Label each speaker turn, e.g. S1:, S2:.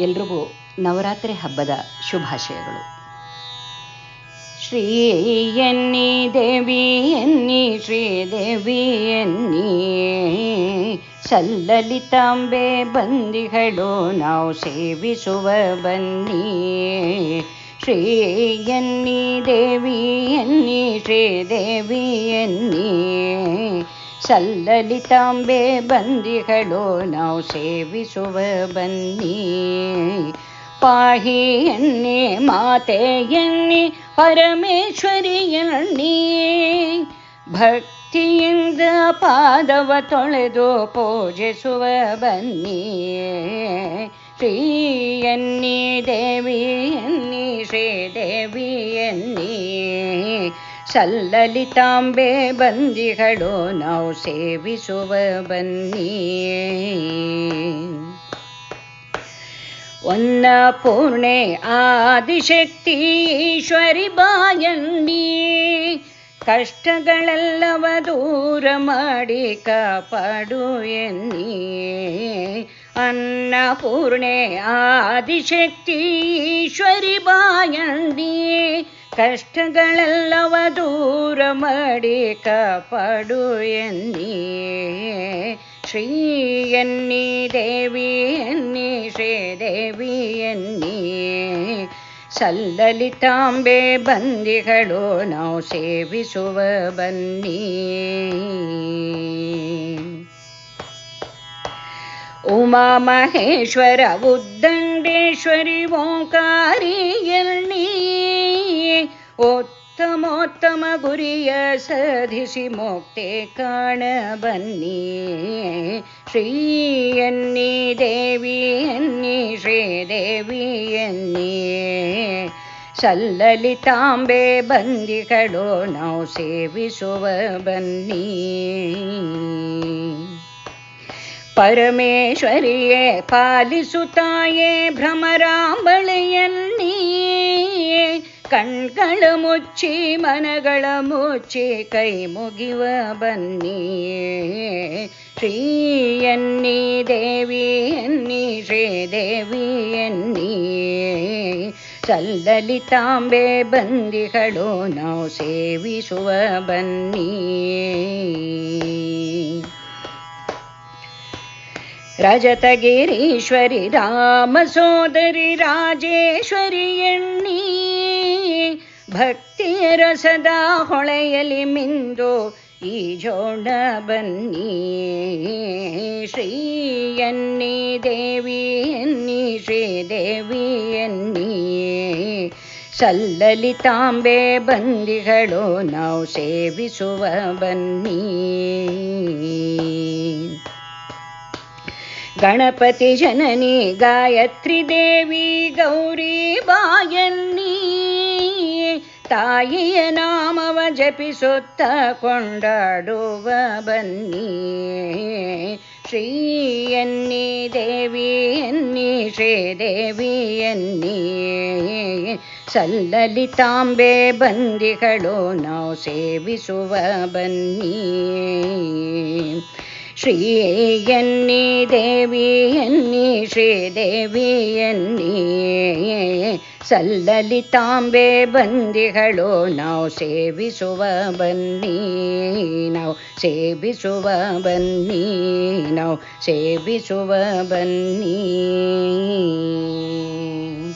S1: ಎಲ್ರಿಗೂ ನವರಾತ್ರಿ ಹಬ್ಬದ ಶುಭಾಶಯಗಳು. ಶ್ರೀ ಎನ್ನಿ ದೇವಿ ಎನ್ನಿ ಶ್ರೀದೇವಿ ಎನ್ನಿ, ಸಲ್ಲಲಿತಾಂಬೆ ಬಂದಿಗಳು ನಾವು ಸೇವಿಸುವ ಬನ್ನಿ. ಶ್ರೀ ಎನ್ನಿ ದೇವಿ ಎನ್ನಿ ಶ್ರೀದೇವಿ ಎನ್ನಿ, ಸಲ್ಲಲಿತಾಂಬೆ ಬಂದಿಗಳು ನಾವು ಸೇವಿಸುವ ಬನ್ನಿ. ಪಾಹಿ ಎನ್ನಿ ಮಾತೆ ಎನ್ನಿ ಪರಮೇಶ್ವರಿ ಎನ್ನಿ, ಭಕ್ತಿಯಿಂದ ಪಾದವ ತೊಳೆದು ಪೂಜಿಸುವ ಬನ್ನಿ. ಶ್ರೀ ಎನ್ನಿ ದೇವಿ ಎನ್ನಿ ಶ್ರೀದೇವಿ ಎನ್ನಿ, ಸಲ್ಲಲಿತಾಂಬೆ ಬಂದಿಗಳು ನಾವು ಸೇವಿಸುವ ಬನ್ನಿ. ಅನ್ನಪೂರ್ಣೆ ಆದಿಶಕ್ತಿ ಈಶ್ವರಿ ಬಾಯನ್ನಿ, ಕಷ್ಟಗಳೆಲ್ಲವ ದೂರ ಮಾಡಿ ಕಾಪಾಡು ಎನ್ನಿ. ಅನ್ನಪೂರ್ಣೆ ಆದಿಶಕ್ತಿ ಈಶ್ವರಿ ಬಾಯನ್ನಿ, ಕಷ್ಟಗಳೆಲ್ಲವ ದೂರ ಮಾಡಿ ಕಾಪಾಡು ಎನ್ನಿ. ಶ್ರೀ ಎನ್ನಿ ದೇವಿ ಎನ್ನಿ ಶ್ರೀದೇವಿ ಎನ್ನಿ, ಸಲ್ಲಲಿತಾಂಬೆ ಬಂದಿಗಳು ನಾವು ಸೇವಿಸುವ ಬನ್ನಿ. ಉಮಾ ಮಹೇಶ್ವರ ಉದ್ದಂಡೇಶ್ವರಿ ಓಂಕಾರಿ ಎನ್ನಿ, ಉತ್ತಮೋತ್ತಮ ಗುರಿಯ ಸಾಧಿಸಿ ಮುಕ್ತಿ ಕಾಣ ಬನ್ನಿ. ಶ್ರೀ ಎನ್ನಿ ದೇವಿ ಎನ್ನಿ ಶ್ರೀದೇವಿ ಎನ್ನಿ, ಸಲ್ಲಲಿತಾಂಬೆ ಬಂದಿಗಳು ನಾವು ಸೇವಿಸುವ ಬನ್ನಿ. ಪರಮೇಶ್ವರಿಯೇ ಪಾಲಿಸುತ್ತಾಯೇ ಭ್ರಮರಾಂಬಳೆಯನ್ನಿ, ಕಣ್ಗಳ ಮುಚ್ಚಿ ಮನಗಳ ಮುಚ್ಚಿ ಕೈ ಮುಗಿವ ಬನ್ನಿ. ಶ್ರೀ ಎನ್ನಿ ದೇವಿ ಎನ್ನಿ ಶ್ರೀದೇವಿ ಎನ್ನಿ, ಸಲ್ಲಲಿತಾಂಬೆ ಬಂದಿಗಳು ನಾವು ಸೇವಿಸುವ ಬನ್ನಿ. ರಜತಗಿರೀಶ್ವರಿ ರಾಮ ಸೋದರಿ ರಾಜೇಶ್ವರಿ ಎನ್ನಿ, ಭಕ್ತಿಯ ರಸದ ಹೊಳೆಯಲಿ ಮಿಂದು ಈಜೋಣ ಬನ್ನಿ. ಶ್ರೀ ಎನ್ನಿ ದೇವಿ ಎನ್ನಿ ಶ್ರೀದೇವಿ ಎನ್ನಿ, ಸಲ್ಲಲಿತಾಂಬೆ ಬಂದಿಗಳು ನಾವು ಸೇವಿಸುವ ಬನ್ನಿ. ಗಣಪತಿ ಜನನಿ ಗಾಯತ್ರಿ ದೇವಿ ಗೌರಿ ಬಾಯನ್ನಿ, ತಾಯಿಯ ನಾಮವ ಜಪಿಸುತ್ತ ಕೊಂಡಾಡುವ ಬನ್ನಿ. ಶ್ರೀ ಎನ್ನಿ ದೇವಿ ಎನ್ನಿ ಶ್ರೀದೇವಿ ಎನ್ನಿ, ಸಲ್ಲಲಿತಾಂಬೆ ಬಂದಿಗಳು ನಾವು ಸೇವಿಸುವ ಬನ್ನಿ. ಶ್ರೀ ಎನ್ನಿ ದೇವಿ ಎನ್ನಿ ಶ್ರೀದೇವಿ ಎನ್ನಿ, ಸಲ್ಲಲಿತಾಂಬೆ ಬಂದಿಗಳು ನಾವು ಸೇವಿಸುವ ಬನ್ನಿ. ನಾವು ಸೇವಿಸುವ ಬನ್ನಿ, ನಾವು ಸೇವಿಸುವ ಬನ್ನಿ.